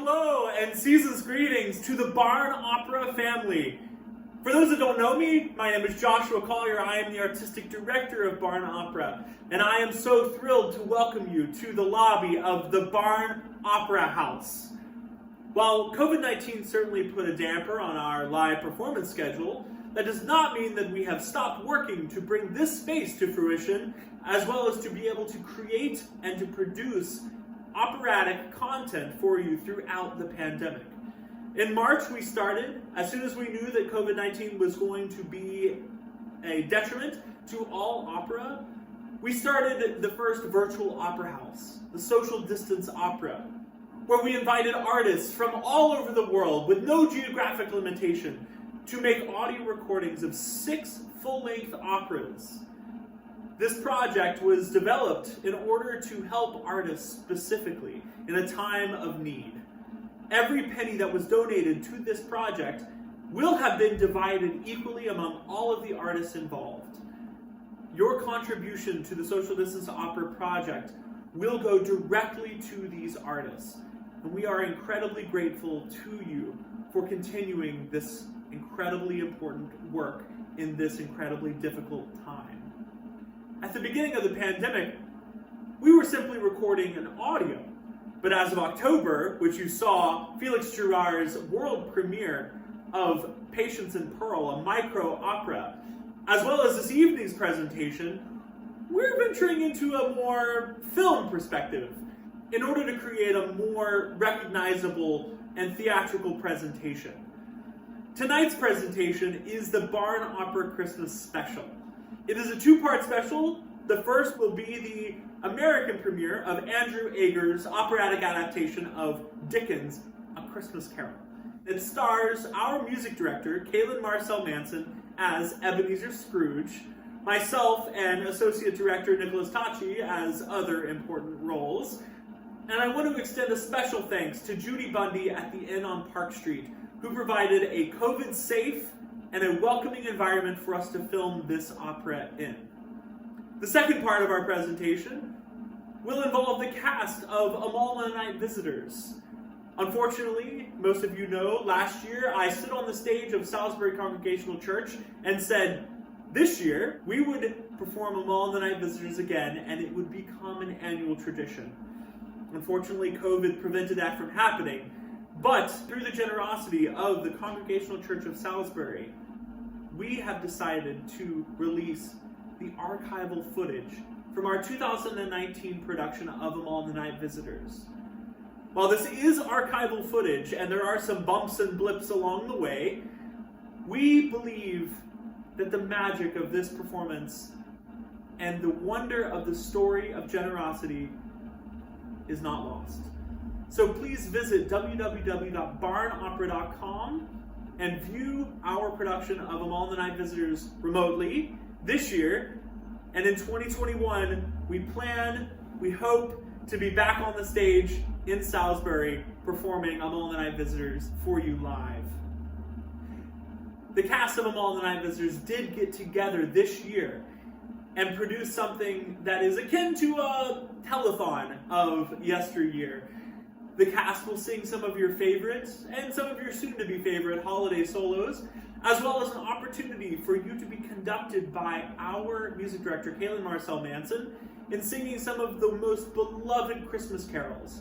Hello and season's greetings to the Barn Opera family. For those that don't know me, my name is Joshua Collier. I am the artistic director of Barn Opera, and I am so thrilled to welcome you to the lobby of the Barn Opera House. While COVID-19 certainly put a damper on our live performance schedule, that does not mean that we have stopped working to bring this space to fruition, as well as to be able to create and to produce operatic content for you throughout the pandemic. In March, we started, as soon as we knew that COVID-19 was going to be a detriment to all opera, we started the first virtual opera house, the Social Distance Opera, where we invited artists from all over the world with no geographic limitation to make audio recordings of 6 full-length operas. This project was developed in order to help artists specifically in a time of need. Every penny that was donated to this project will have been divided equally among all of the artists involved. Your contribution to the Social Distance Opera project will go directly to these artists, and we are incredibly grateful to you for continuing this incredibly important work in this incredibly difficult time. At the beginning of the pandemic, we were simply recording an audio. But as of October, which you saw Felix Gerard's world premiere of Patience in Pearl, a micro opera, as well as this evening's presentation, we're venturing into a more film perspective in order to create a more recognizable and theatrical presentation. Tonight's presentation is the Barn Opera Christmas Special. It is a 2-part special. The first will be the American premiere of Andrew Ager's operatic adaptation of Dickens' A Christmas Carol. It stars our music director, Cailin Marcel Manson, as Ebenezer Scrooge, myself and associate director Nicholas Tachi as other important roles. And I want to extend a special thanks to Judy Bundy at the Inn on Park Street, who provided a COVID-safe and a welcoming environment for us to film this opera in. The second part of our presentation will involve the cast of Amal and the Night Visitors. Unfortunately, most of you know, last year I stood on the stage of Salisbury Congregational Church and said, this year we would perform Amal and the Night Visitors again, and it would become an annual tradition. Unfortunately, COVID prevented that from happening, but through the generosity of the Congregational Church of Salisbury, we have decided to release the archival footage from our 2019 production of Amal and the Night Visitors. While this is archival footage and there are some bumps and blips along the way, we believe that the magic of this performance and the wonder of the story of generosity is not lost. So please visit www.barnopera.com and view our production of Amal and the Night Visitors remotely this year. And in 2021, we hope to be back on the stage in Salisbury performing Amal and the Night Visitors for you live. The cast of Amal and the Night Visitors did get together this year and produce something that is akin to a telethon of yesteryear. The cast will sing some of your favorites and some of your soon-to-be favorite holiday solos, as well as an opportunity for you to be conducted by our music director, Cailin Marcel Manson, in singing some of the most beloved Christmas carols.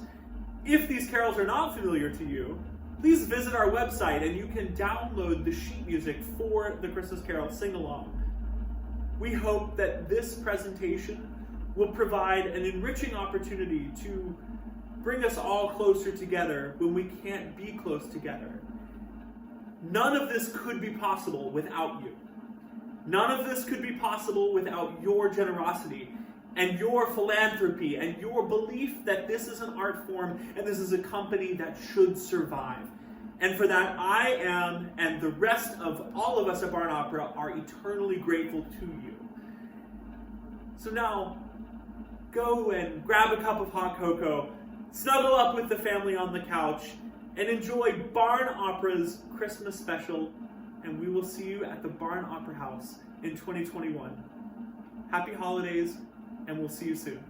If these carols are not familiar to you, please visit our website and you can download the sheet music for the Christmas Carol sing-along. We hope that this presentation will provide an enriching opportunity to bring us all closer together when we can't be close together. None of this could be possible without you. None of this could be possible without your generosity and your philanthropy and your belief that this is an art form and this is a company that should survive. And for that, I am, and the rest of all of us at Barn Opera are eternally grateful to you. So now, go and grab a cup of hot cocoa, snuggle up with the family on the couch, and enjoy Barn Opera's Christmas special, and we will see you at the Barn Opera House in 2021. Happy holidays, and we'll see you soon.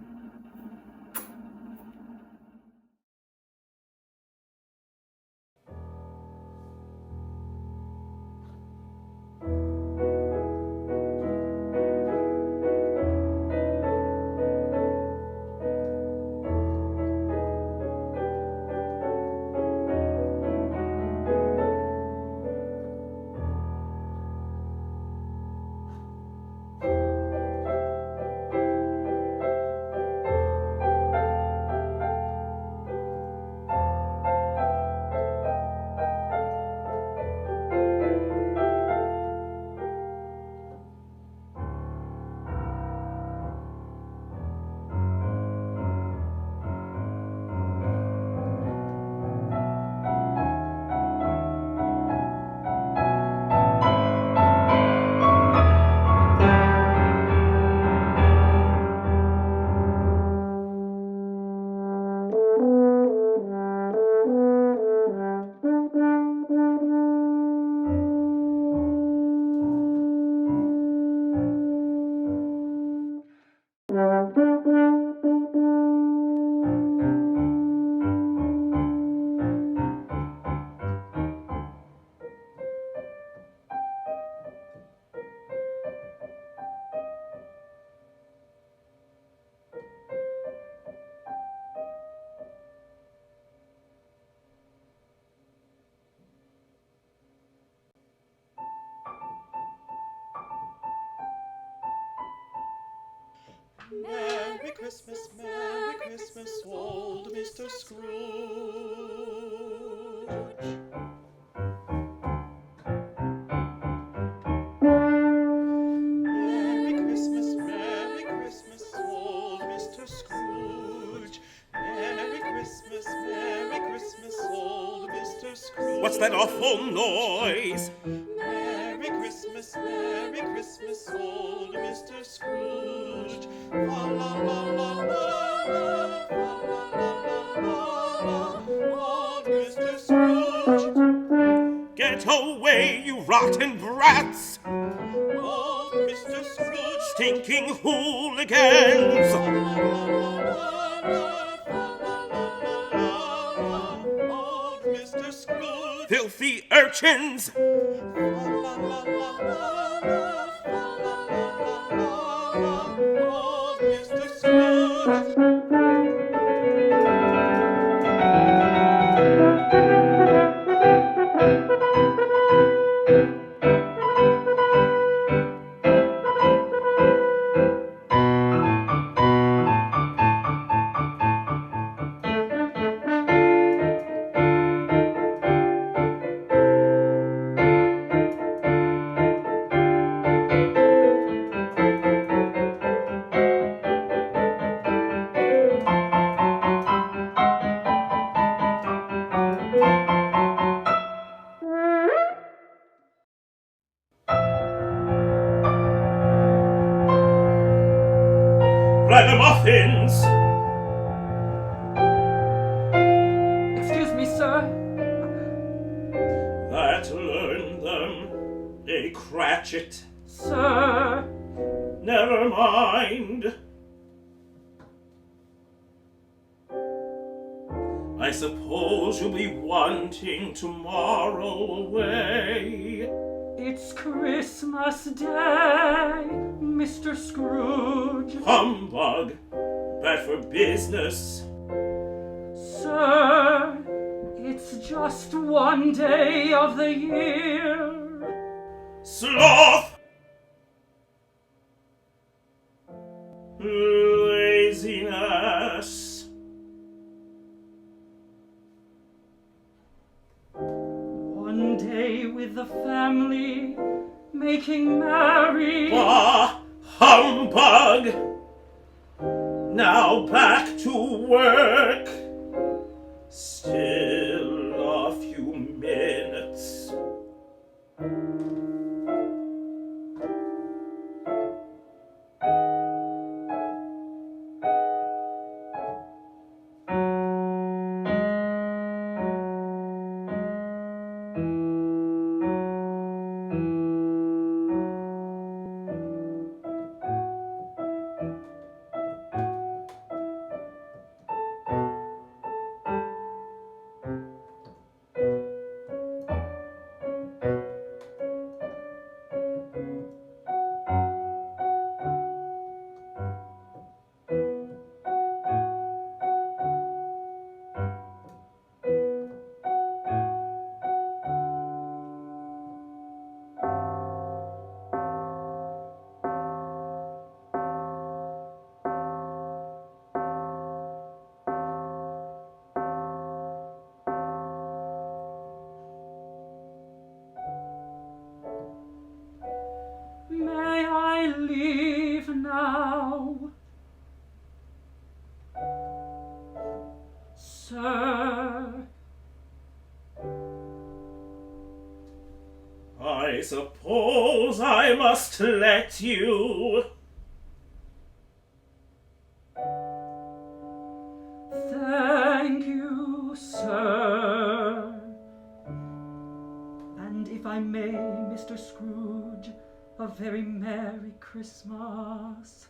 Merry Christmas, old Mr. Scrooge. Merry Christmas, old Mr. Scrooge. Merry Christmas, old Mr. Scrooge. What's that awful noise? Merry Christmas, old Mr. Scrooge. Fa la la la la la, fa la la la la, old Mr. Scrooge. Get away, you rotten brats! Old Mr. Scrooge. Stinking hooligans! Fa la la la la, fa la la la la, old Mr. Scrooge. Filthy urchins! Fa la la la la, fa la la la la, old Mr. Scrooge. Ragamuffins! Excuse me, sir. That learned them a Cratchit. Sir. Never mind. I suppose you'll be wanting tomorrow away. It's Christmas Day, Mr. Scrooge. Humbug. Bad for business. Sir, it's just one day of the year. Sloth! Laziness. One day with the family, making merry. Bah! Humbug! Now back to work. Still a few minutes. May I leave now? Sir. I suppose I must let you. Thank you, sir. And if I may, Mr. Scrooge, a very Merry Christmas.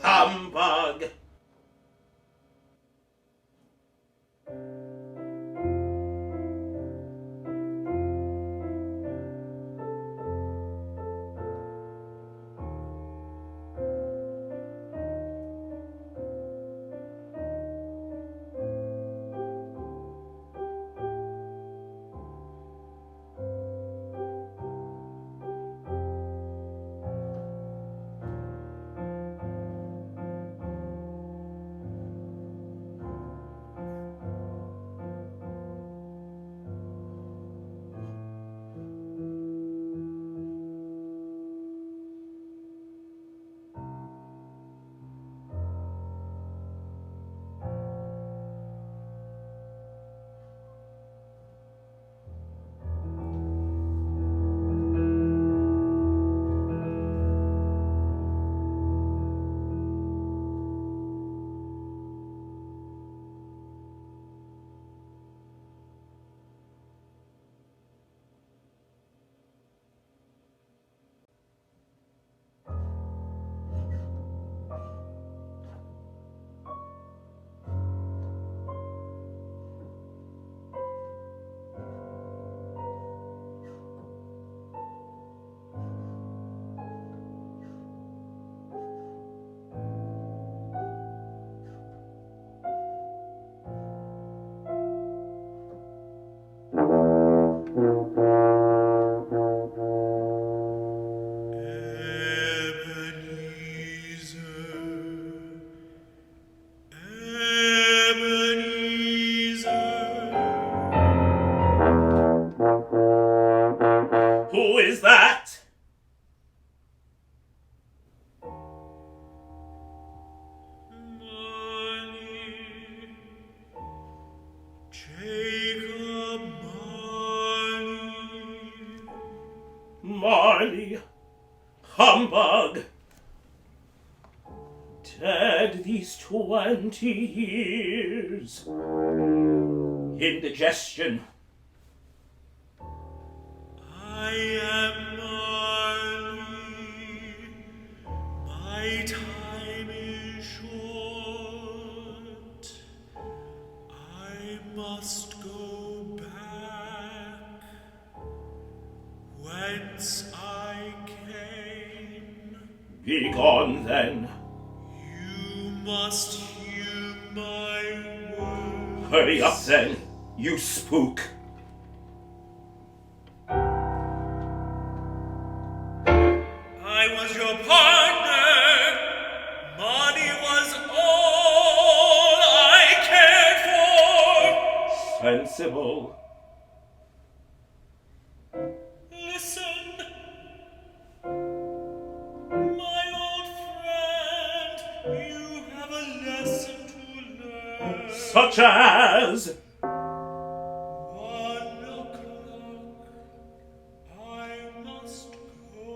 Humbug! humbug! Dead these 20 years. Indigestion. I am early, my time is short. I must go back whence I came. Be gone then. You must hear my words. Hurry up then, you spook. I was your partner. Money was all I cared for. Sensible. Listen, my old friend, you have a lesson to learn. Such as? 1 o'clock, I must go,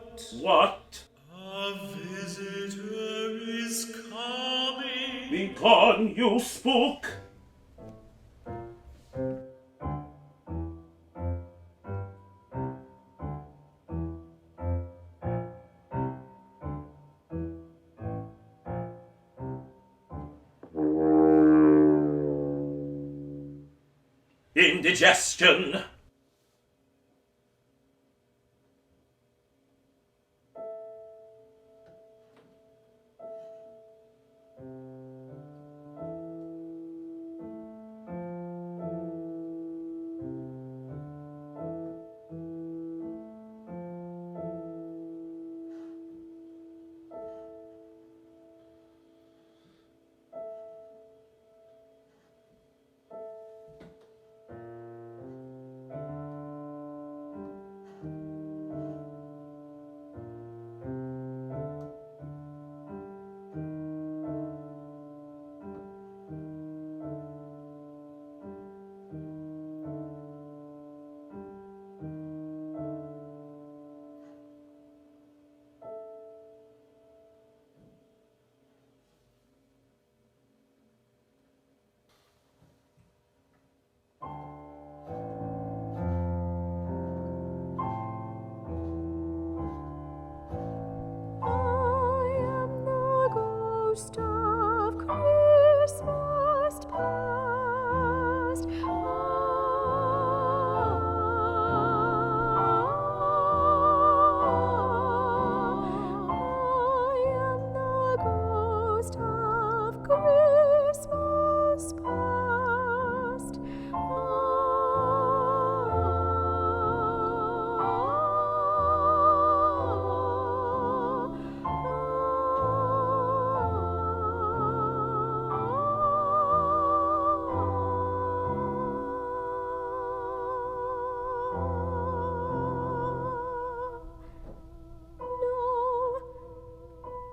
but What? a visitor is coming. Be gone, you spook. Indigestion. Ghost of Christmas past. I am the ghost of Christmas past.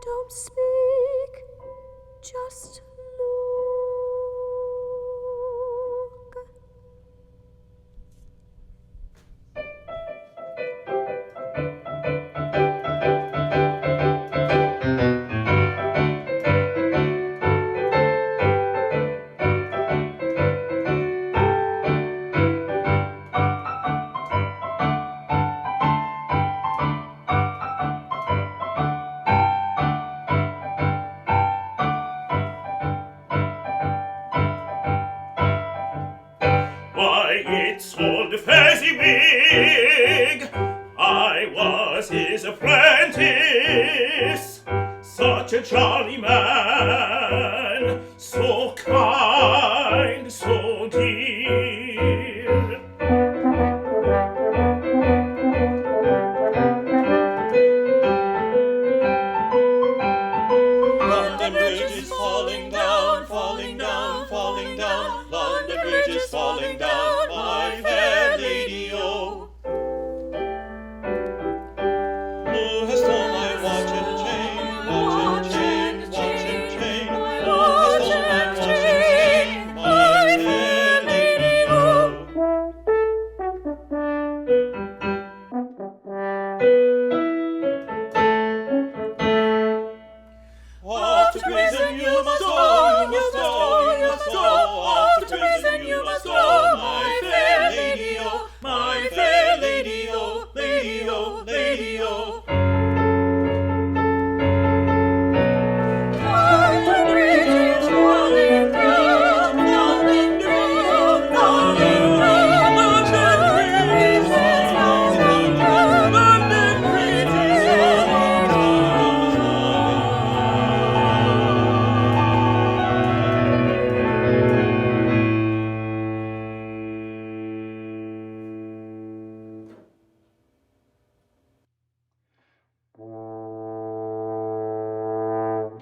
Don't speak, just look. Why, it's old Fezziwig. I was his apprentice. Such a jolly man, so kind, so dear. London Bridge is falling down, falling down, falling down. London Bridge is falling down, my fair lady, oh. Who has stole my watch and chain, watch and chain, watch and chain?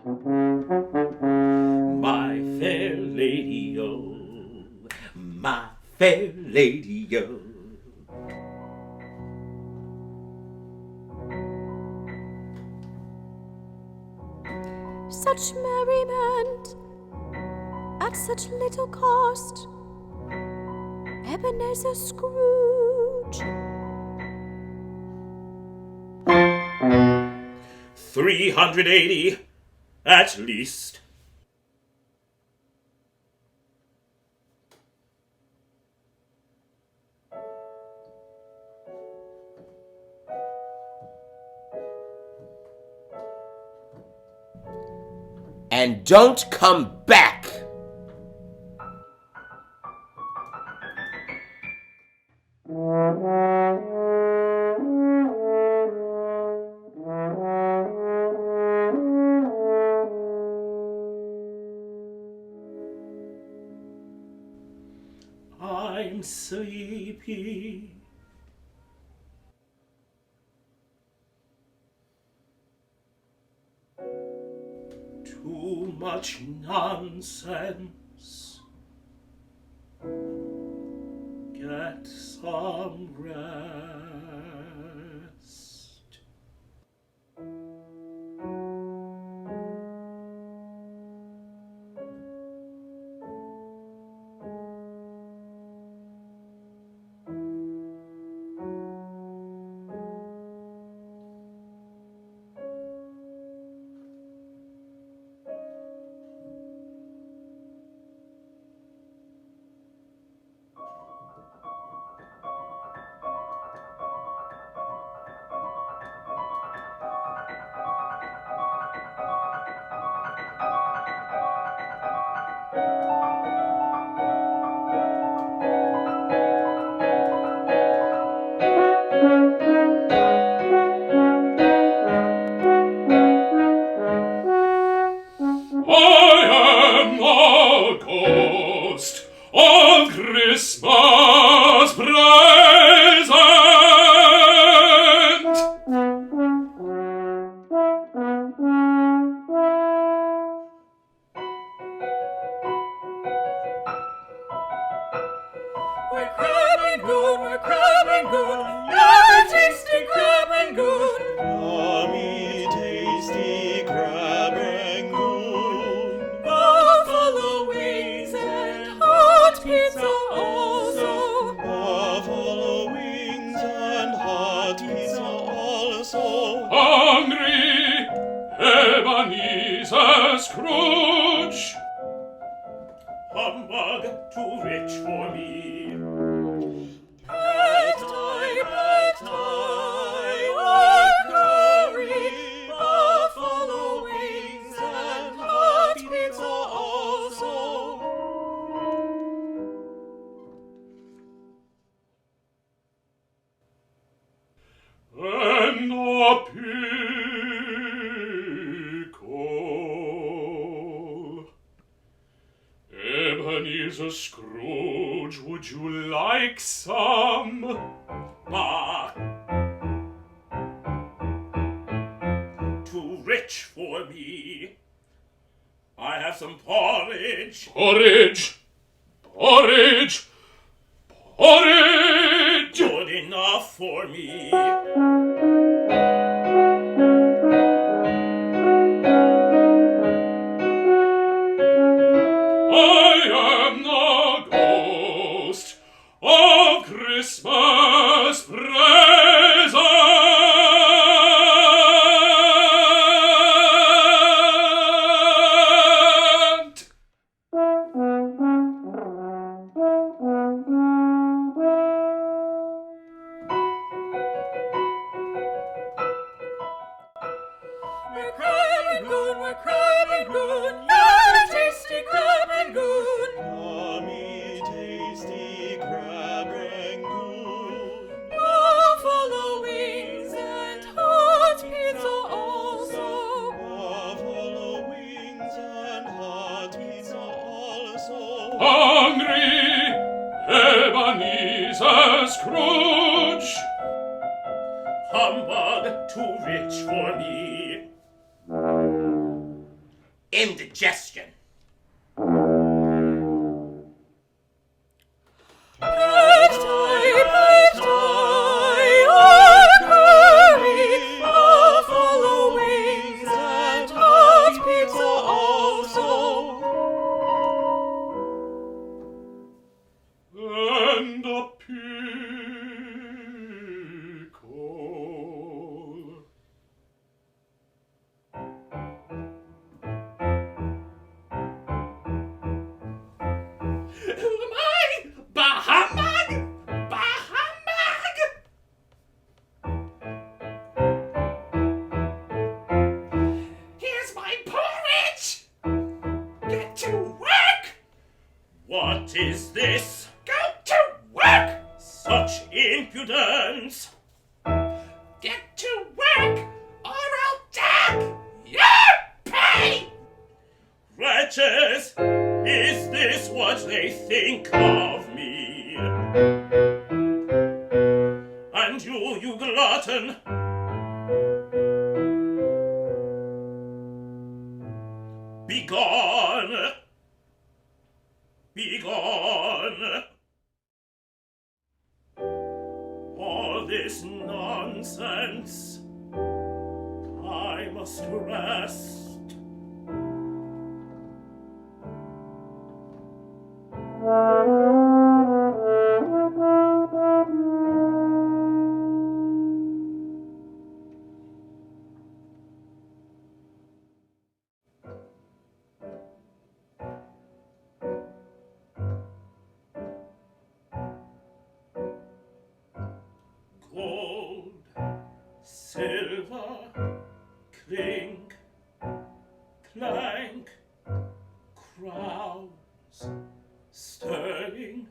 My fair lady, oh, my fair lady, oh. Such merriment at such little cost. Ebenezer Scrooge. 380 at least. And don't come back. I'm sleepy. Too much nonsense. Get some rest. I am the ghost of Christmas present. We're crab rangoon, we're crab rangoon, yummy tasty crab rangoon. Yummy, tasty crab rangoon. Buffalo wings and hot pizza also. Buffalo wings and hot pizza also. Hungry Ebenezer Scrooge. Humbug too rich for me. Or curry, buffalo wings and hot pizza also. And a pickle. Ebenezer Scrooge, would you like some? Bah! Too rich for me. I have some porridge. Porridge! Porridge! Porridge! Good enough for me. I am the ghost of Christmas present. We're crab rangoon, we're crab rangoon, yummy tasty crab rangoon. Yummy, tasty crab rangoon. Buffalo wings and hot pizza also. Buffalo wings and hot pizza also. Hungry Ebenezer Scrooge. Humbug too rich for me. indigestion. And a pickle. Who am I? Bahamag? Bahamag? Here's my porridge! Get to work! What is this? Go to work! Such impudence! Get to work, or I'll take your pay! Wretches, is this what they think of me? And you glutton! Begone! Begone! All this nonsense, I must rest. Gold, silver, clink, clank, crowns, sterling,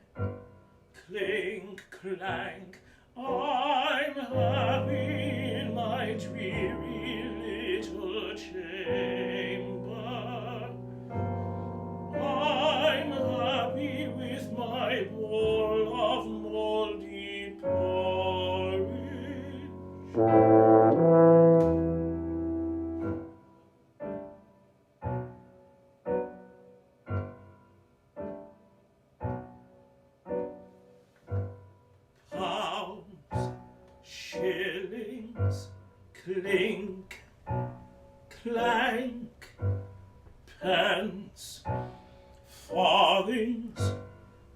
clink, clank. I'm happy in my dreary little chamber. I'm happy with my bowl of moldy porridge. Pounds, shillings, clink, clank, pence, farthings,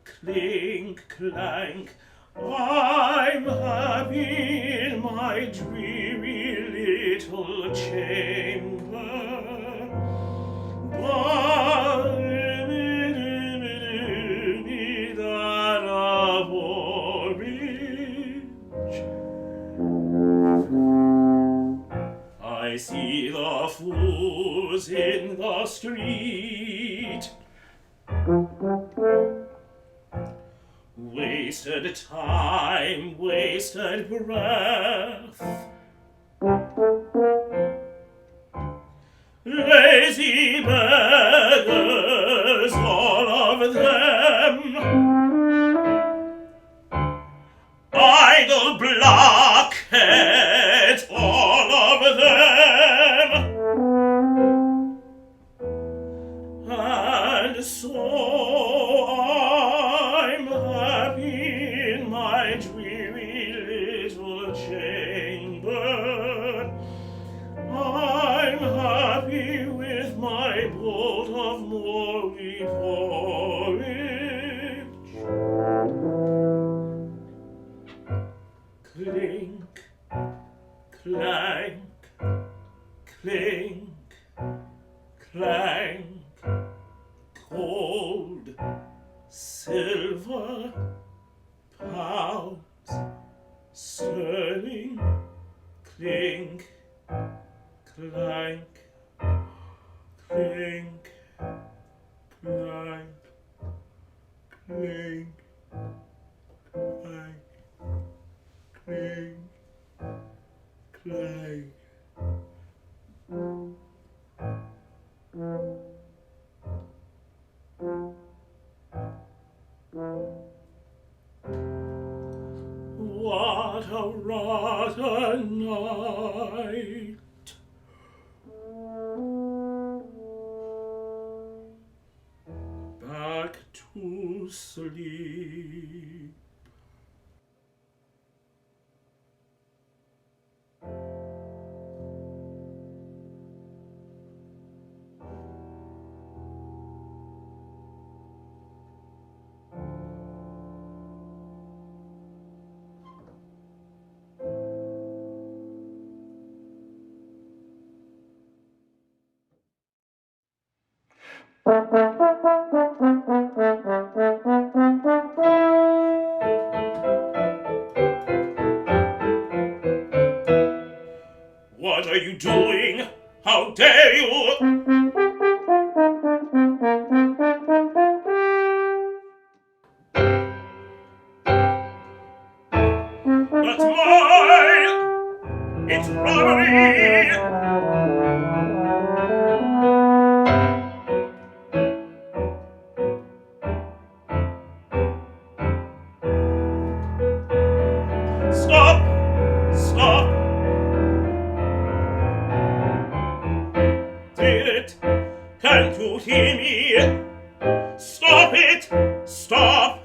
clink, clank. I'm happy in my dreary little chamber. That of porridge. I see the fools in the street. Wasted time, wasted breath. Lazy beggars, all of them. Idle blockheads, all of them. And so I'm happy in my dreary little chamber. I'm happy with my bowl of moldy porridge. Clink, clank, clink, clank. Gold, silver, pounds, sterling, clink, clank, clink, clank, clink, clank, clink, clank. What a rotten night! to sleep. What are you doing? How dare you? That's mine! It's robbery! Stop! Stop! David, can't you hear me? Stop it! Stop!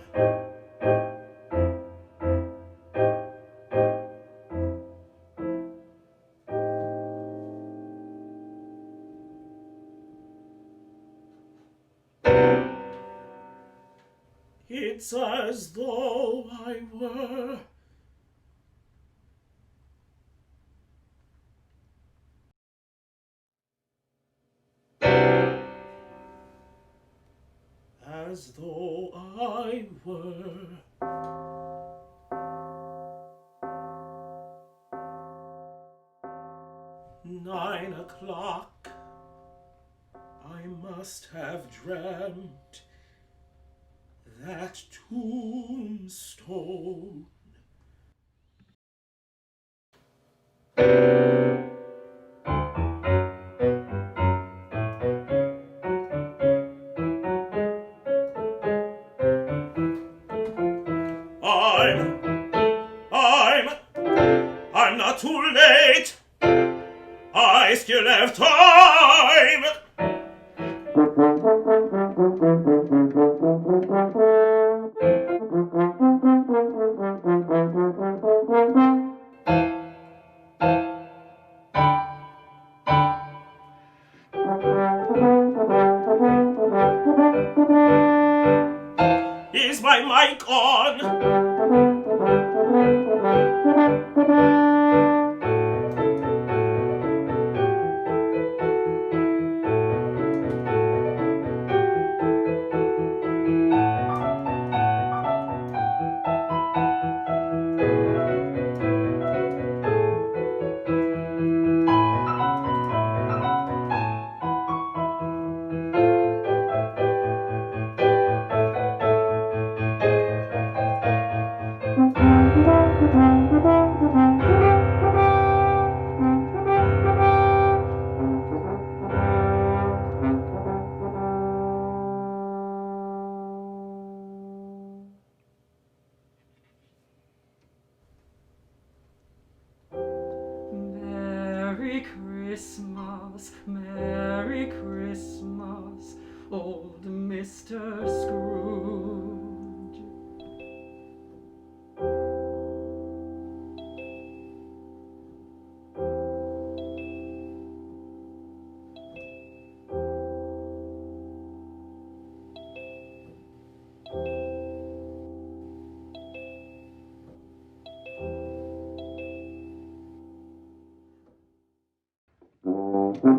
It's as though I were... as though I were... 9 o'clock. I must have dreamt that tombstone. I'm not too late. I still have time. Is my mic on? Merry Christmas, old Mr. Scrooge.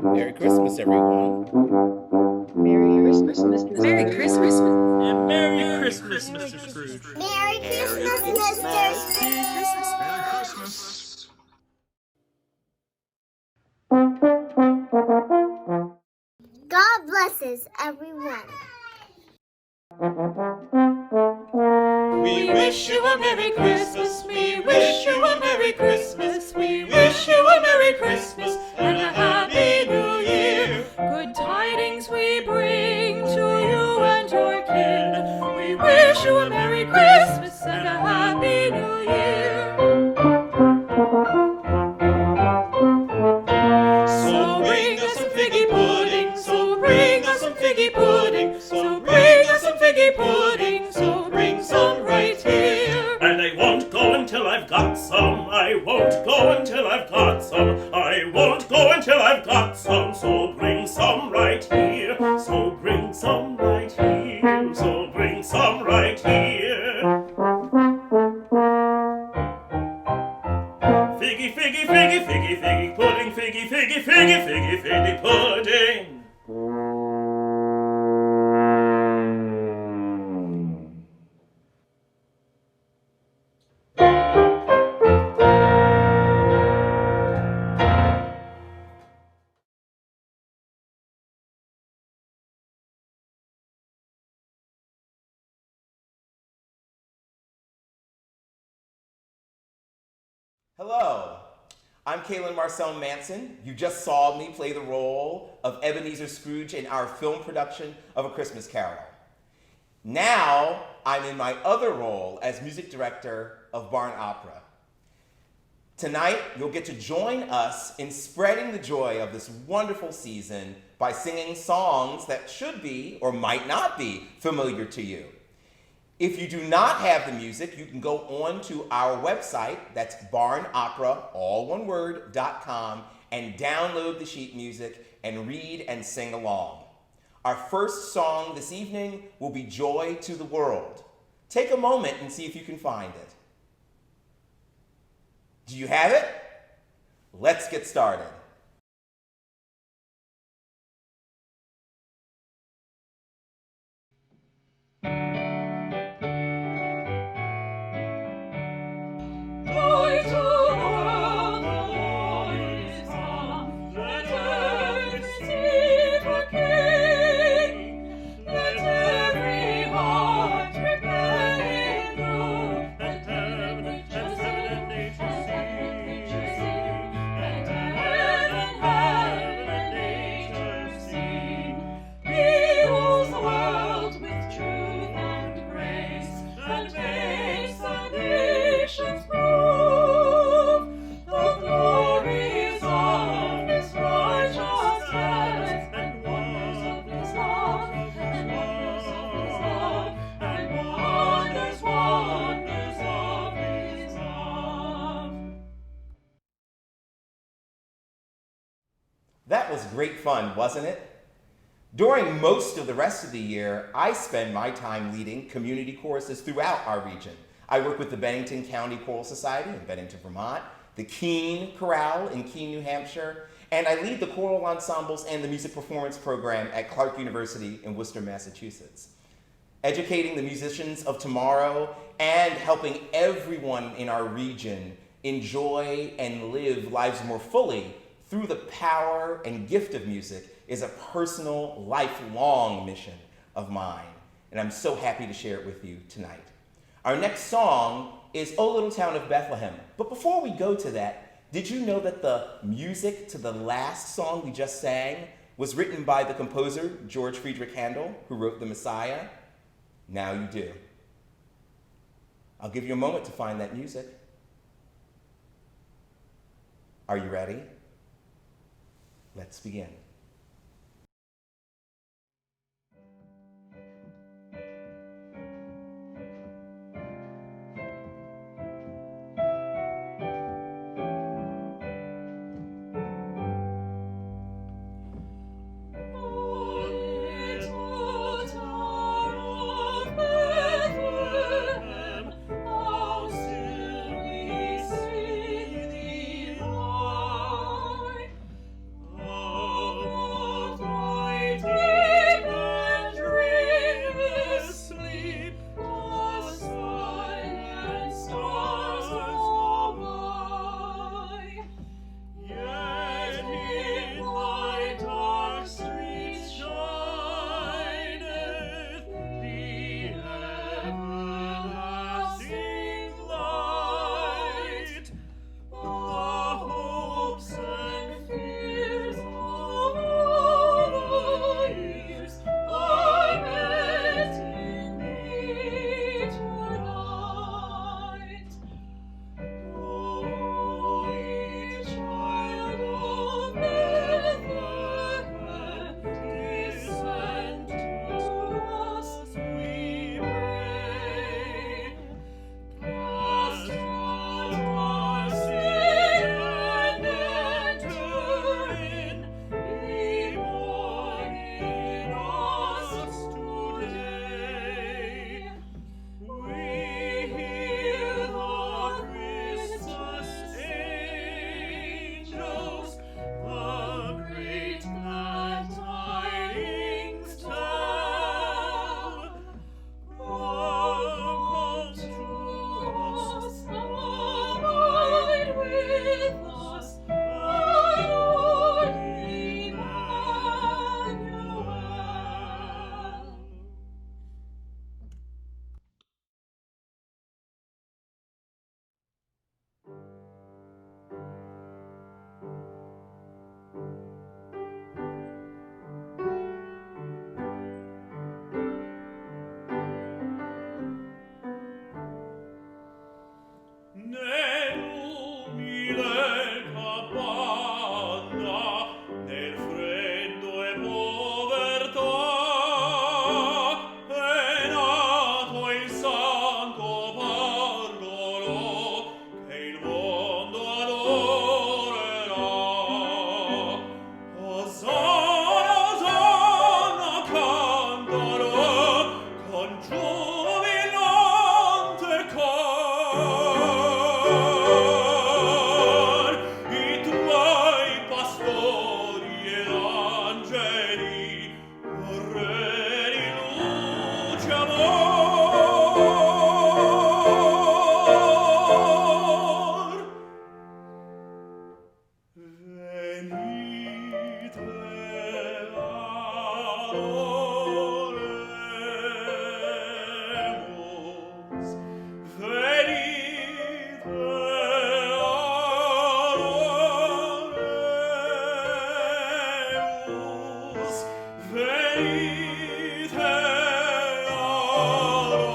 Merry Christmas, everyone. Merry Christmas, Mr. Merry Christmas. And Merry Christmas, Mr. Scrooge. Merry Christmas, Mr. Scrooge. God blesses everyone. We wish you a Merry Christmas. We wish you a Merry Christmas. We wish you a Merry Christmas and a Happy New Year. Good tidings we bring to you and your kin. We wish you a Merry Christmas and a Happy New Year. So bring us some figgy pudding. So bring us some figgy pudding. So bring us some figgy pudding. So bring some right here. So bring some right here. So bring some right here. Figgy, figgy, figgy, figgy, figgy pudding, figgy, figgy, figgy, figgy, figgy pudding. Hello, I'm Cailin Marcel Manson. You just saw me play the role of Ebenezer Scrooge in our film production of A Christmas Carol. Now, I'm in my other role as music director of Barn Opera. Tonight, you'll get to join us in spreading the joy of this wonderful season by singing songs that should be, or might not be, familiar to you. If you do not have the music, you can go on to our website, that's barnopera, all one word, .com, and download the sheet music and read and sing along. Our first song this evening will be Joy to the World. Take a moment and see if you can find it. Do you have it? Let's get started. Joy to the world, the Lord is come. Let earth receive her King. Let every heart prepare Him room. Let heaven and nature sing. Let heaven and nature sing. He rules the world with truth and grace, and makes the nations prove the glories of His righteousness, and wonders of His love, and wonders of His love, and wonders of His love. That was great fun, wasn't it? During most of the rest of the year, I spend my time leading community choruses throughout our region. I work with the Bennington County Choral Society in Bennington, Vermont, the Keene Chorale in Keene, New Hampshire, and I lead the choral ensembles and the music performance program at Clark University in Worcester, Massachusetts. Educating the musicians of tomorrow and helping everyone in our region enjoy and live lives more fully through the power and gift of music is a personal, lifelong mission of mine, and I'm so happy to share it with you tonight. Our next song is O Little Town of Bethlehem. But before we go to that, did you know that the music to the last song we just sang was written by the composer George Friedrich Handel, who wrote The Messiah? Now you do. I'll give you a moment to find that music. Are you ready? Let's begin. Oh, adoremus. Venite adoremus. Venite adoremus.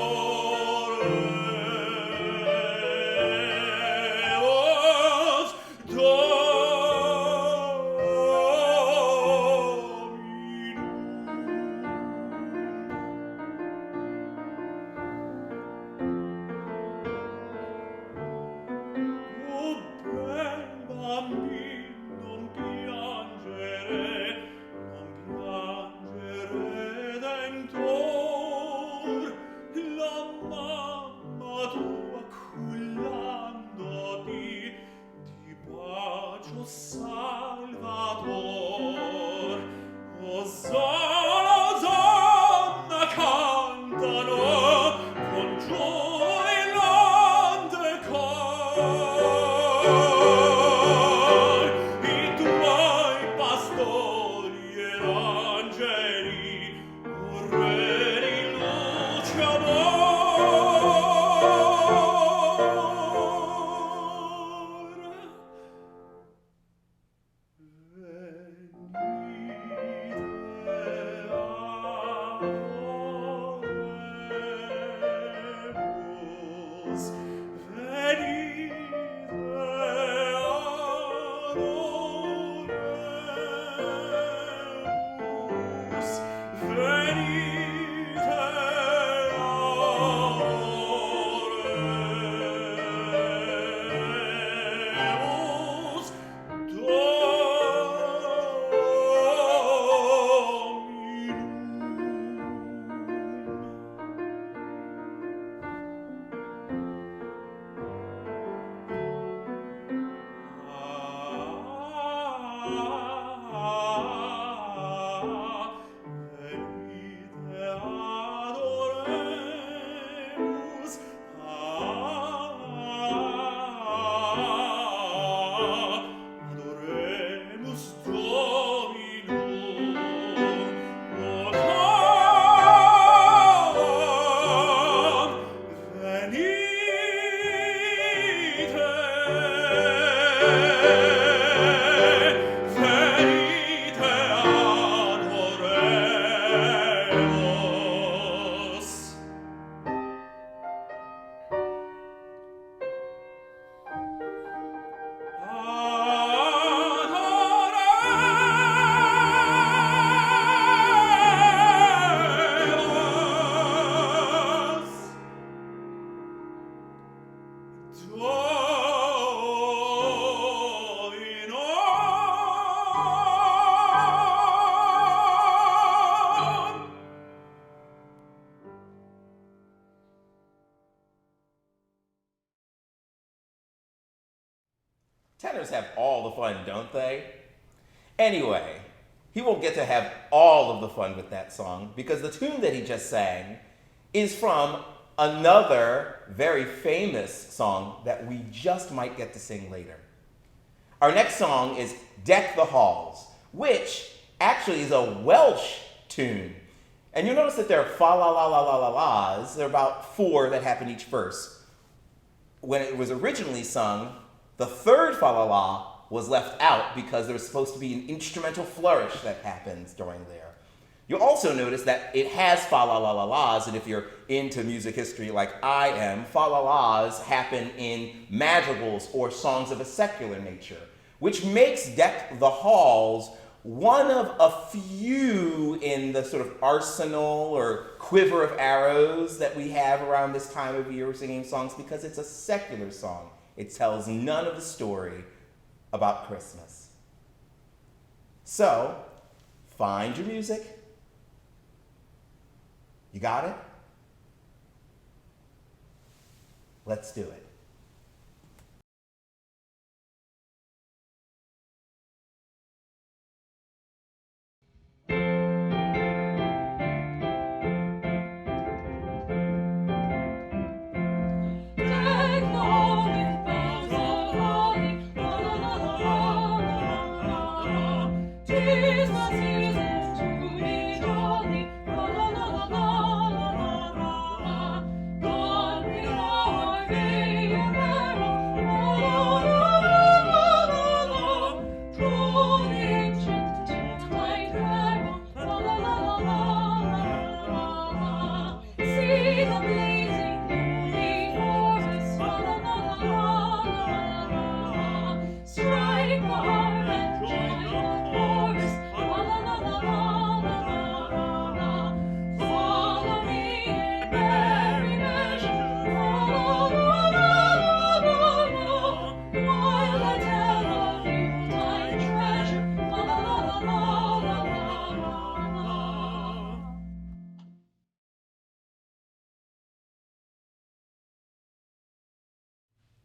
Oh, bel bambino, non piangere dentor, la mamma tua cullandoti ti bacio salvator. Osanna, Osanna cantano con giubilante cor i tuoi pastori ed angeli, o re di luce amor. Venite adoremus. Venite adoremus. Adoremus Dominum. Venite adoremus. Adoremus. Dominum. Tenors have all the fun, don't they? Anyway, he won't get to have all of the fun with that song because the tune that he just sang is from another very famous song that we just might get to sing later. Our next song is Deck the Halls, which actually is a Welsh tune. And you'll notice that there are fa-la-la-la-la-la-las. There are about 4 that happen each verse. When it was originally sung, the third fa-la-la was left out because there was supposed to be an instrumental flourish that happens during there. You'll also notice that it has fa-la-la-la-las, and if you're into music history like I am, fa-la-las happen in madrigals or songs of a secular nature, which makes Deck the Halls one of a few in the sort of arsenal or quiver of arrows that we have around this time of year singing songs because it's a secular song. It tells none of the story about Christmas. So, find your music. You got it? Let's do it. Tis the season to be joyful.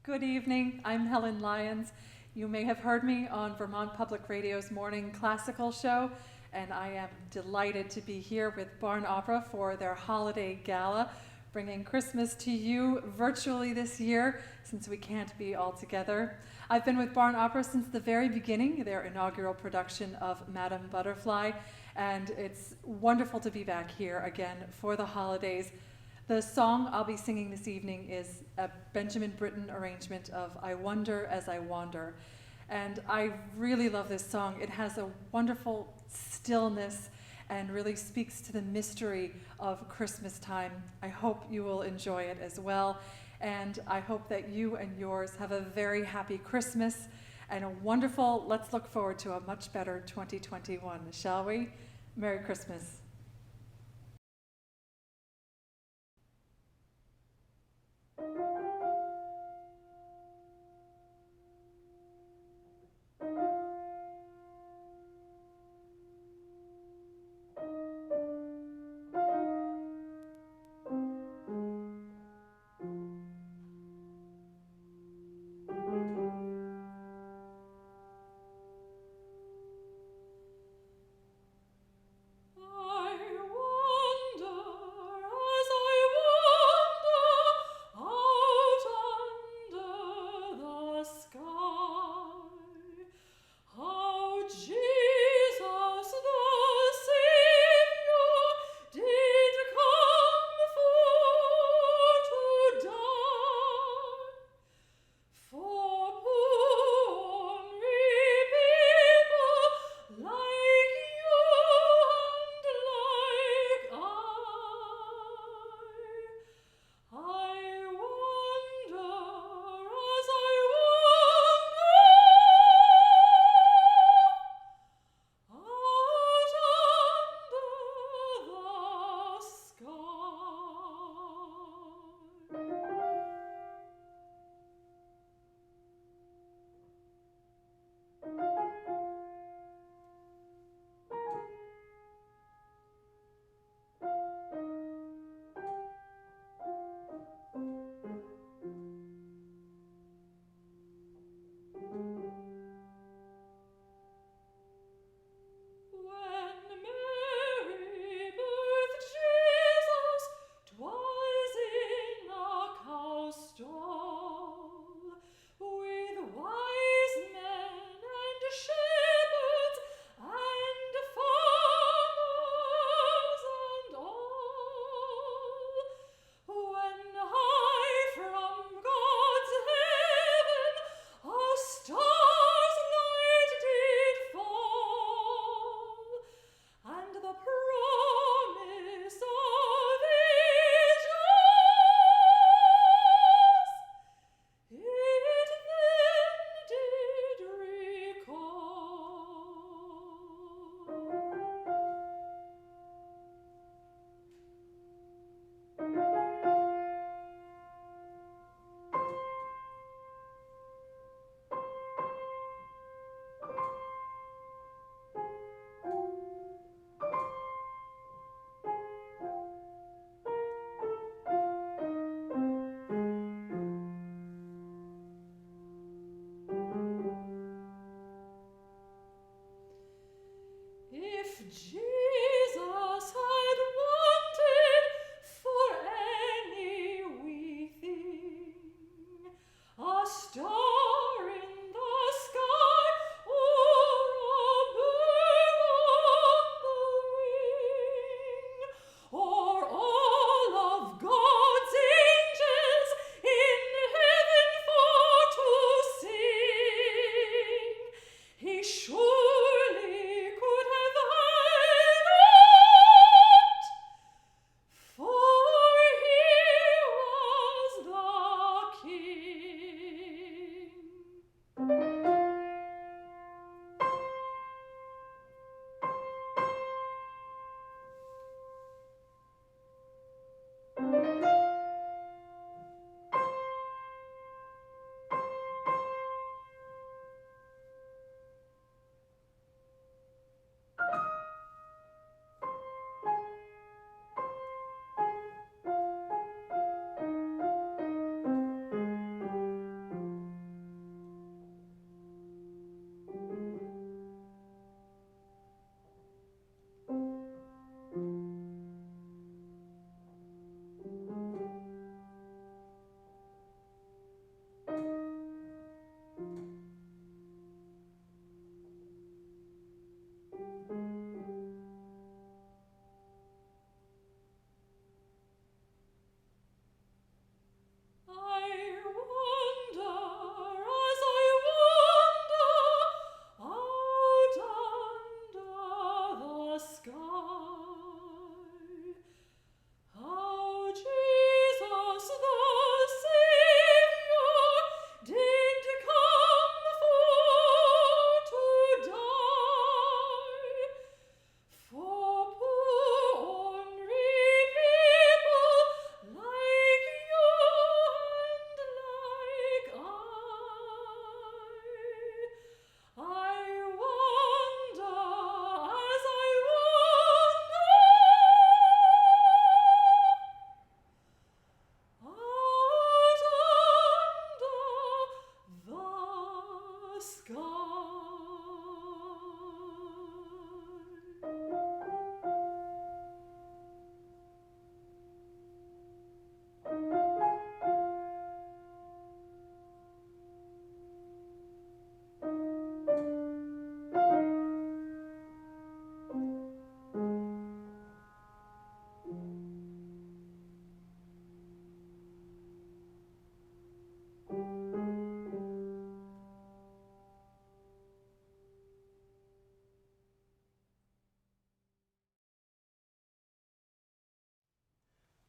Good evening, I'm Helen Lyons. You may have heard me on Vermont Public Radio's morning classical show, and I am delighted to be here with Barn Opera for their holiday gala, bringing Christmas to you virtually this year since we can't be all together. I've been with Barn Opera since the very beginning, their inaugural production of Madame Butterfly, and it's wonderful to be back here again for the holidays. The song I'll be singing this evening is a Benjamin Britten arrangement of I Wonder as I Wander. And I really love this song. It has a wonderful stillness and really speaks to the mystery of Christmas time. I hope you will enjoy it as well. And I hope that you and yours have a very happy Christmas and a wonderful, let's look forward to a much better 2021, shall we? Merry Christmas. I wonder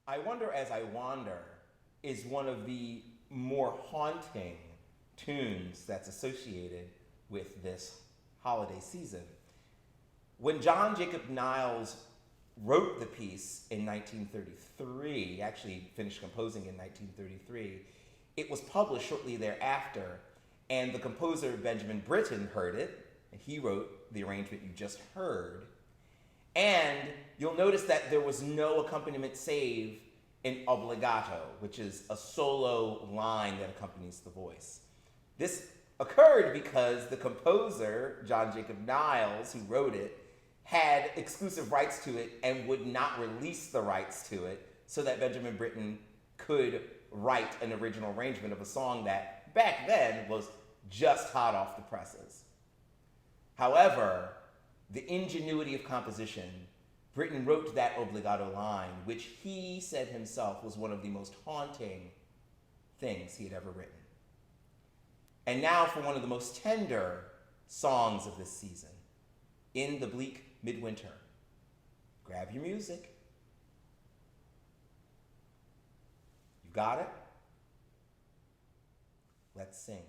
I Wonder as I Wander is one of the more haunting tunes that's associated with this holiday season. When John Jacob Niles wrote the piece in 1933, actually finished composing in 1933, it was published shortly thereafter, and the composer Benjamin Britten heard it, and he wrote the arrangement you just heard. And you'll notice that there was no accompaniment save in obbligato, which is a solo line that accompanies the voice. This occurred because the composer, John Jacob Niles, who wrote it, had exclusive rights to it and would not release the rights to it so that Benjamin Britten could write an original arrangement of a song that back then was just hot off the presses. However, the ingenuity of composition, Britten wrote that obbligato line, which he said himself was one of the most haunting things he had ever written. And now for one of the most tender songs of this season, In the Bleak Midwinter. Grab your music. You got it? Let's sing.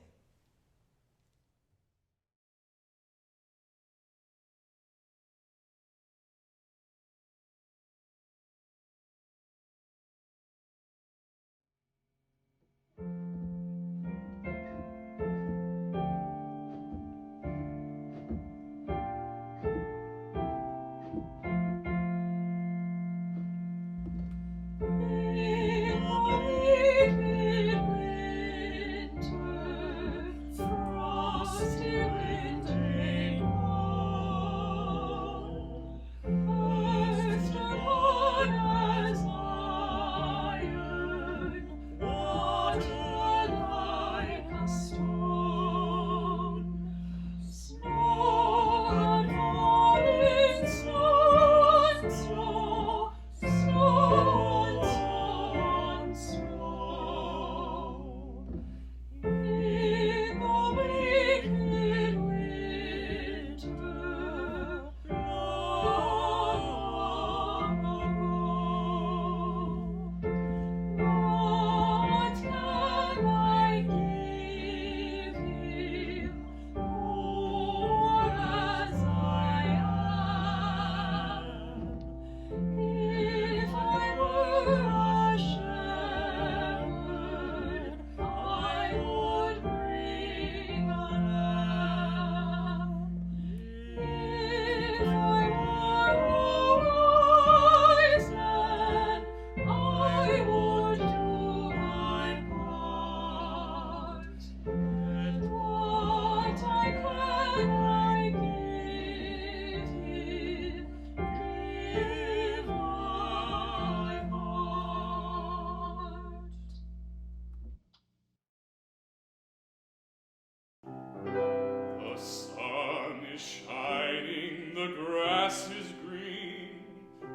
The sun is shining, the grass is green,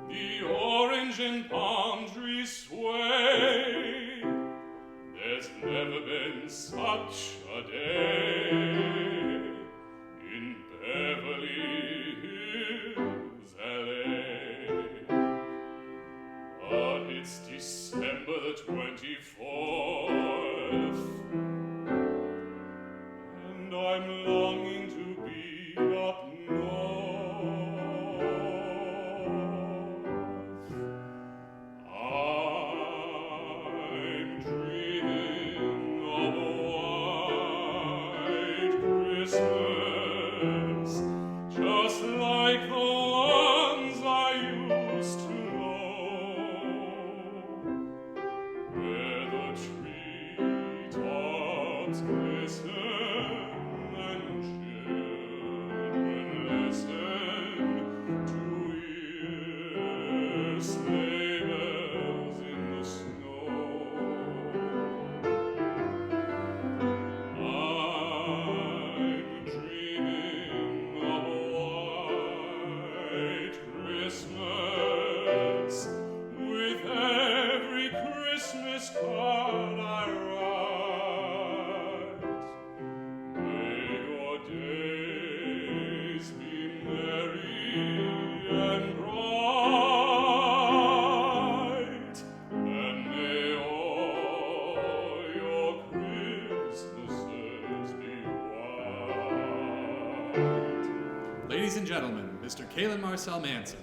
the orange and palm trees sway. There's never been such a day in Beverly Hills, LA. But it's December the 24th, and I'm longing to be up north. I'm dreaming of a white Christmas, just like the ones I used to know, where the treetops glisten and children listen to hear sleigh bells in the snow. I'm dreaming of a white Christmas with every Christmas card I write. May your days be merry and bright. gentlemen, Mr. Cailin Marcel Manson.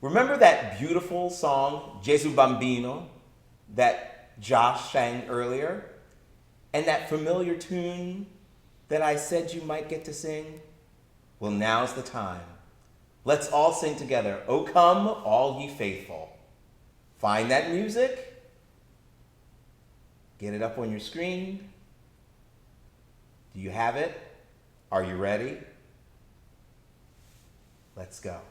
Remember that beautiful song, Gesù Bambino, that Josh sang earlier? And that familiar tune that I said you might get to sing? Well, now's the time. Let's all sing together, "O come, all ye faithful." Find that music. Get it up on your screen. Do you have it? Are you ready? Let's go.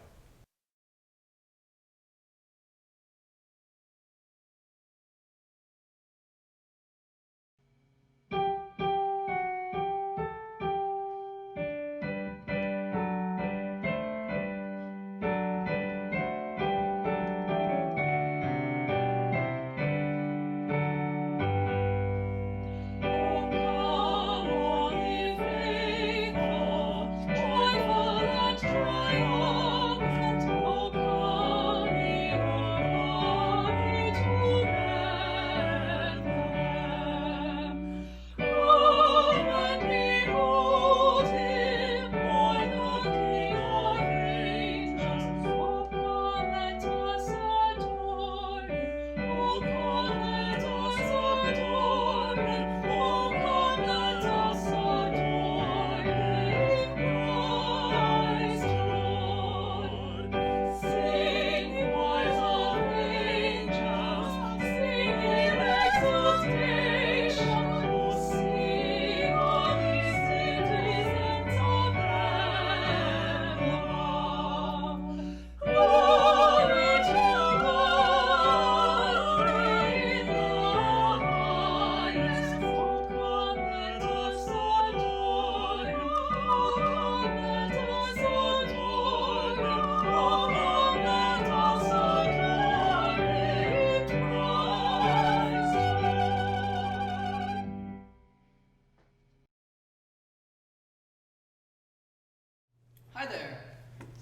Hi there.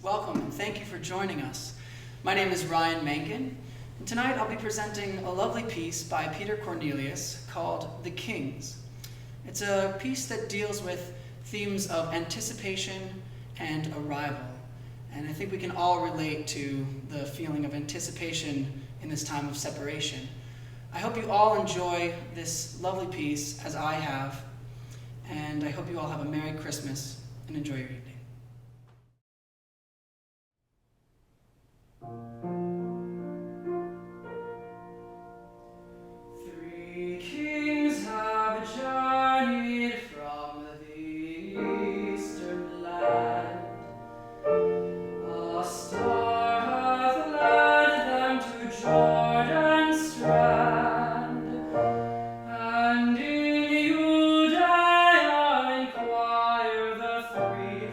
Welcome and thank you for joining us. My name is Ryan Mankin, and tonight I'll be presenting a lovely piece by Peter Cornelius called The Kings. It's a piece that deals with themes of anticipation and arrival, and I think we can all relate to the feeling of anticipation in this time of separation. I hope you all enjoy this lovely piece as I have, and I hope you all have a Merry Christmas and enjoy your evening. Three kings have journeyed from the eastern land. A star hath led them to Jordan's strand, and in Judea inquire the three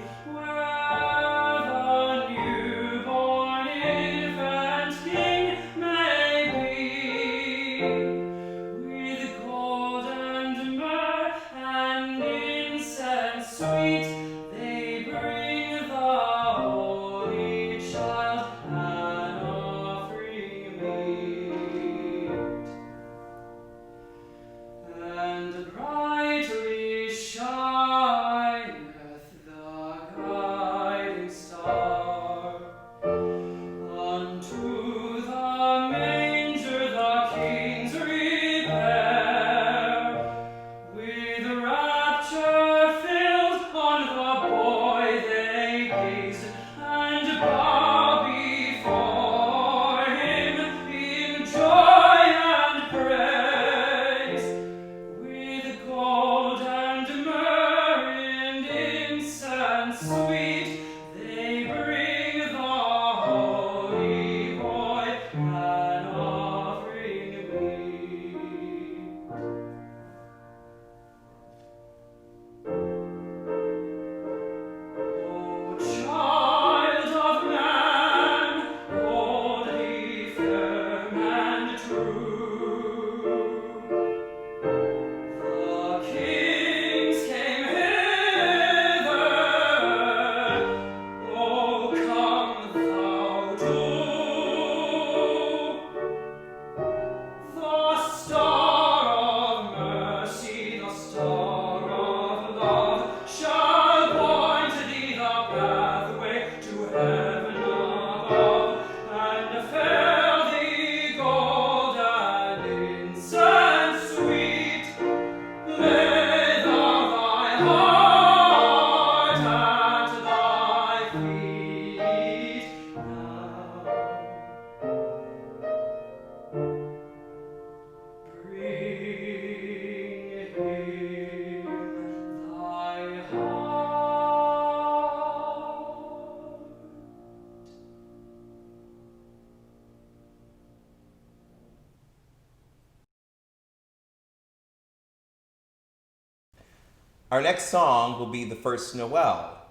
Our next song will be The First Noel,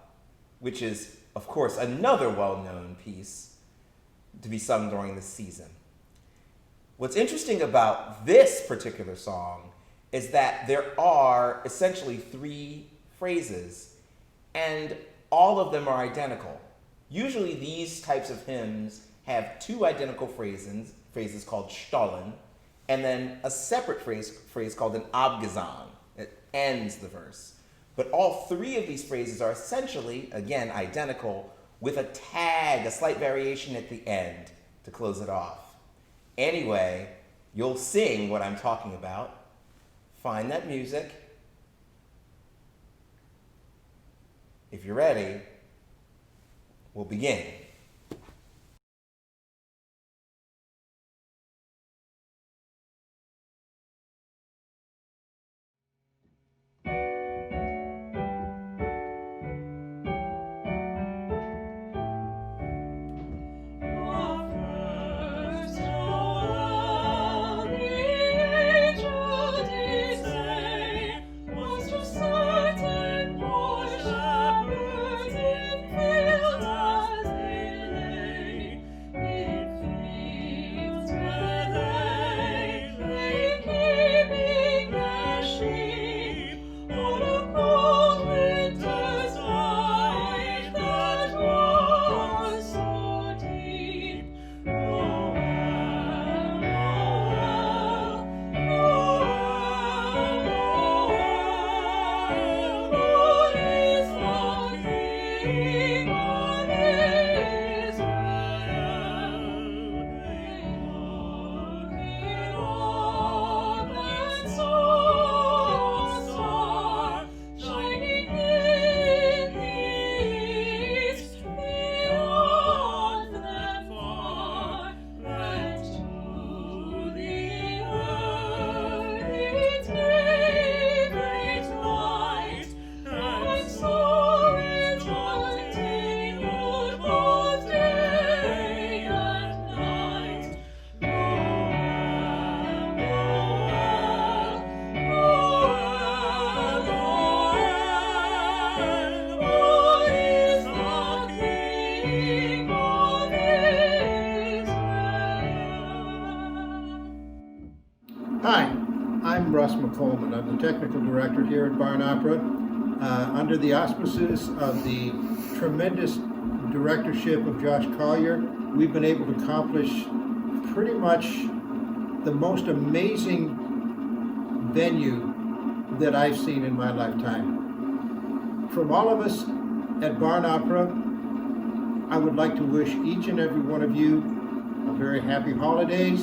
which is, of course, another well-known piece to be sung during the season. What's interesting about this particular song is that there are essentially 3 phrases, and all of them are identical. Usually these types of hymns have 2 identical phrases called Stollen, and then a separate phrase called an Abgesang. It ends the verse. But all 3 of these phrases are essentially, again, identical, with a tag, a slight variation at the end to close it off. Anyway, you'll sing what I'm talking about. Find that music. If you're ready, we'll begin. Coleman. I'm the technical director here at Barn Opera. Under the auspices of the tremendous directorship of Josh Collier, we've been able to accomplish pretty much the most amazing venue that I've seen in my lifetime. From all of us at Barn Opera, I would like to wish each and every one of you a very happy holidays,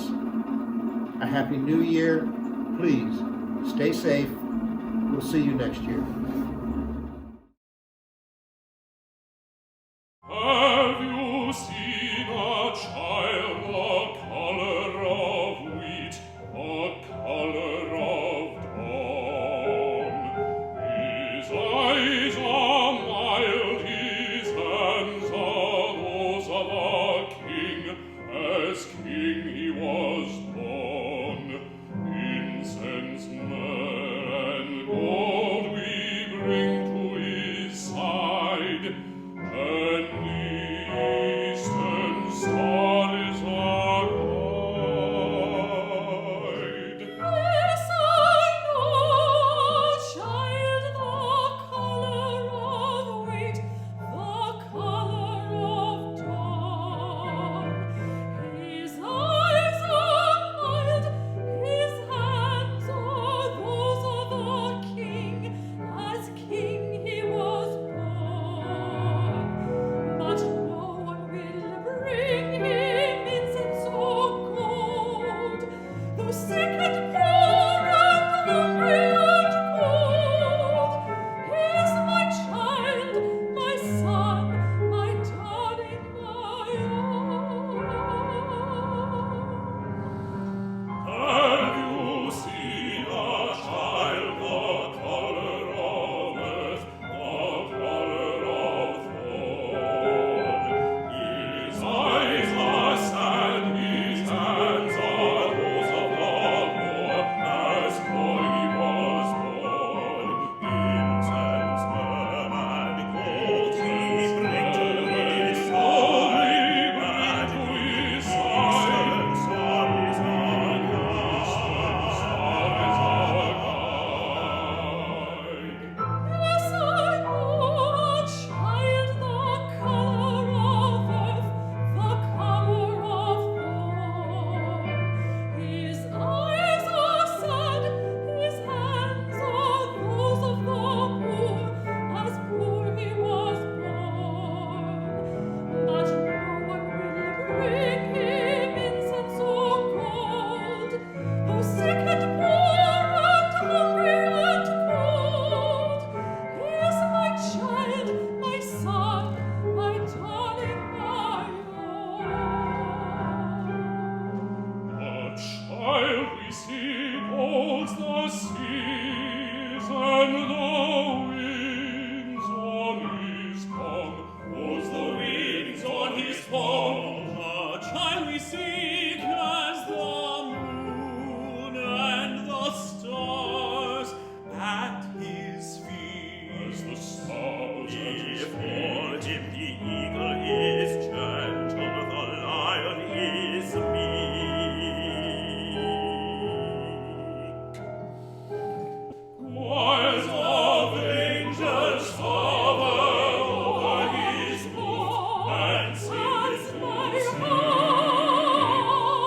a happy new year. Please, stay safe. We'll see you next year. Have you seen a child the color of wheat, the color of dawn? His eyes are mild, his hands are those of a king, as king he was born. Incense, myrrh, and gold we the seas and the winds on his palm. Was the winds on his palm? A child we seek as the moon and the stars at his feet. As the stars at his feet. For him the eagle is gentle, the lion is meek. Choirs of angels hover over his roof and sing his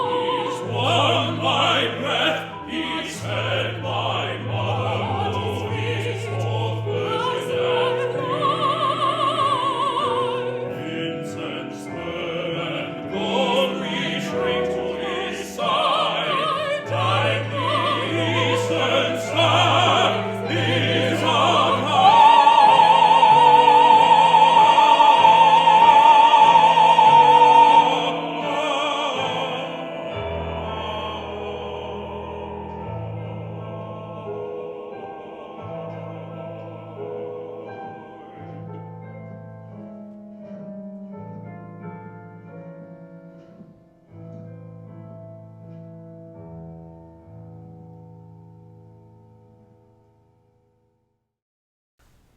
He's won by breath, he's fed by mother, he's both virgin and incense, myrrh, and gold we shrink to his side, like the eastern star is our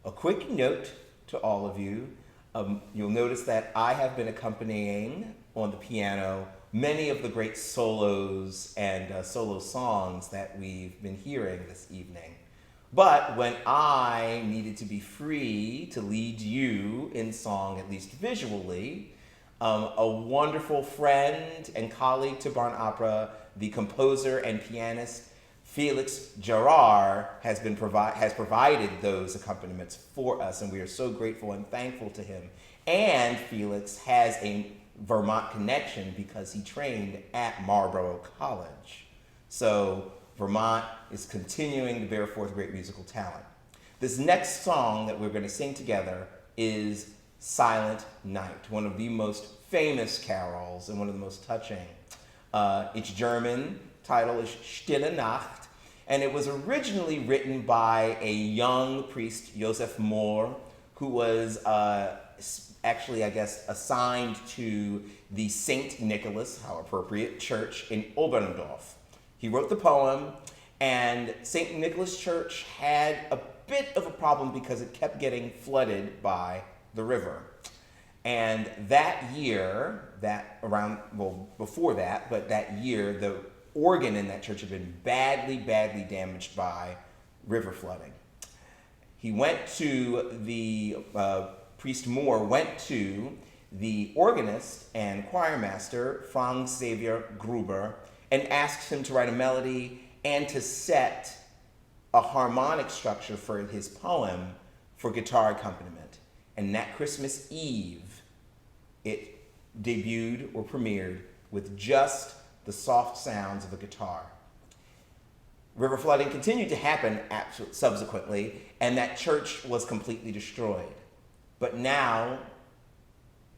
A quick note to all of you. You'll notice that I have been accompanying on the piano many of the great solos and solo songs that we've been hearing this evening. But when I needed to be free to lead you in song, at least visually, a wonderful friend and colleague to Barn Opera, the composer and pianist Felix Gerard has provided those accompaniments for us, and we are so grateful and thankful to him. And Felix has a Vermont connection because he trained at Marlborough College. So Vermont is continuing to bear forth great musical talent. This next song that we're going to sing together is Silent Night, one of the most famous carols and one of the most touching. Its German title is Stille Nacht, and it was originally written by a young priest, Joseph Mohr, who was actually, I guess, assigned to the St. Nicholas, how appropriate, church in Oberndorf. He wrote the poem, and St. Nicholas Church had a bit of a problem because it kept getting flooded by the river. And that year, before that, but that year, the organ in that church had been badly damaged by river flooding. He went to Priest Mohr went to the organist and choir master, Franz Xavier Gruber, and asked him to write a melody and to set a harmonic structure for his poem for guitar accompaniment. And that Christmas Eve, it debuted or premiered with just the soft sounds of a guitar. River flooding continued to happen subsequently, and that church was completely destroyed. But now,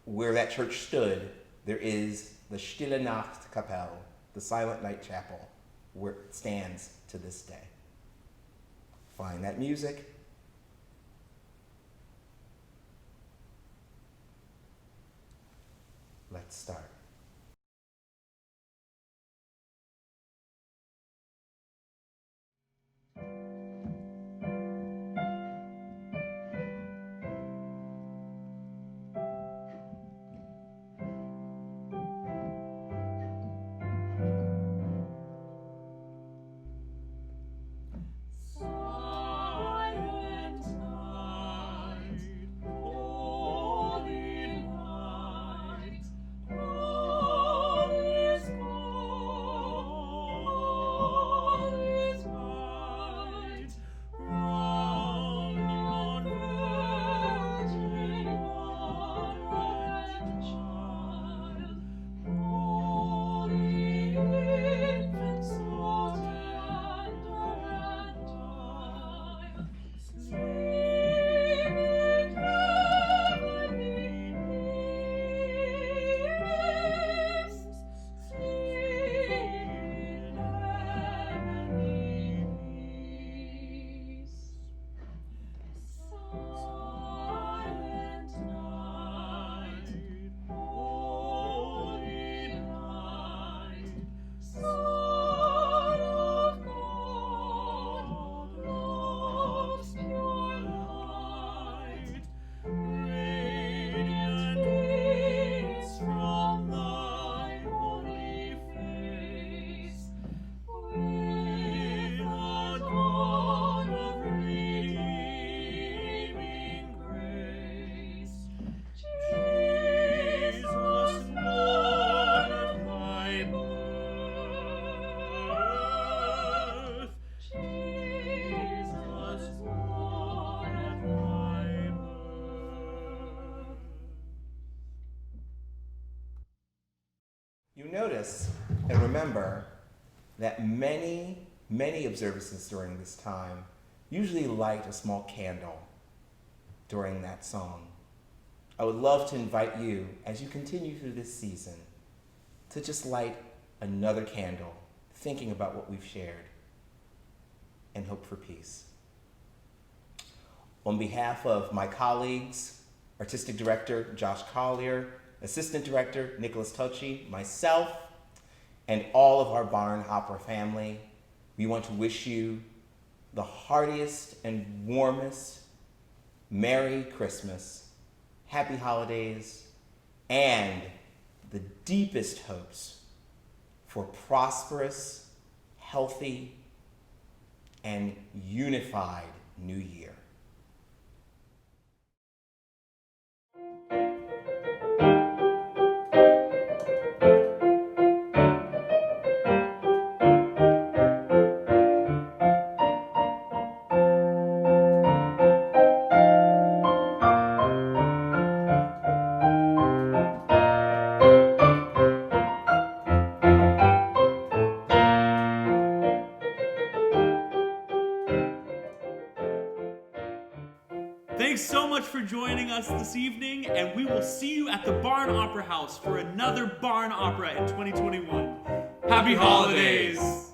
where that church stood, there is the Stille Nacht Kapelle, the Silent Night Chapel, where it stands to this day. Find that music. Let's start. Holy night, remember that many observances during this time usually light a small candle during that song. I would love to invite you, as you continue through this season, to just light another candle, thinking about what we've shared, and hope for peace. On behalf of my colleagues, Artistic Director Josh Collier, Assistant Director Nicholas Tucci, myself, and all of our Barn Opera family, we want to wish you the heartiest and warmest Merry Christmas, Happy Holidays, and the deepest hopes for prosperous, healthy, and unified New Year. Thanks so much for joining us this evening, and we will see you at the Barn Opera House for another Barn Opera in 2021. Happy holidays!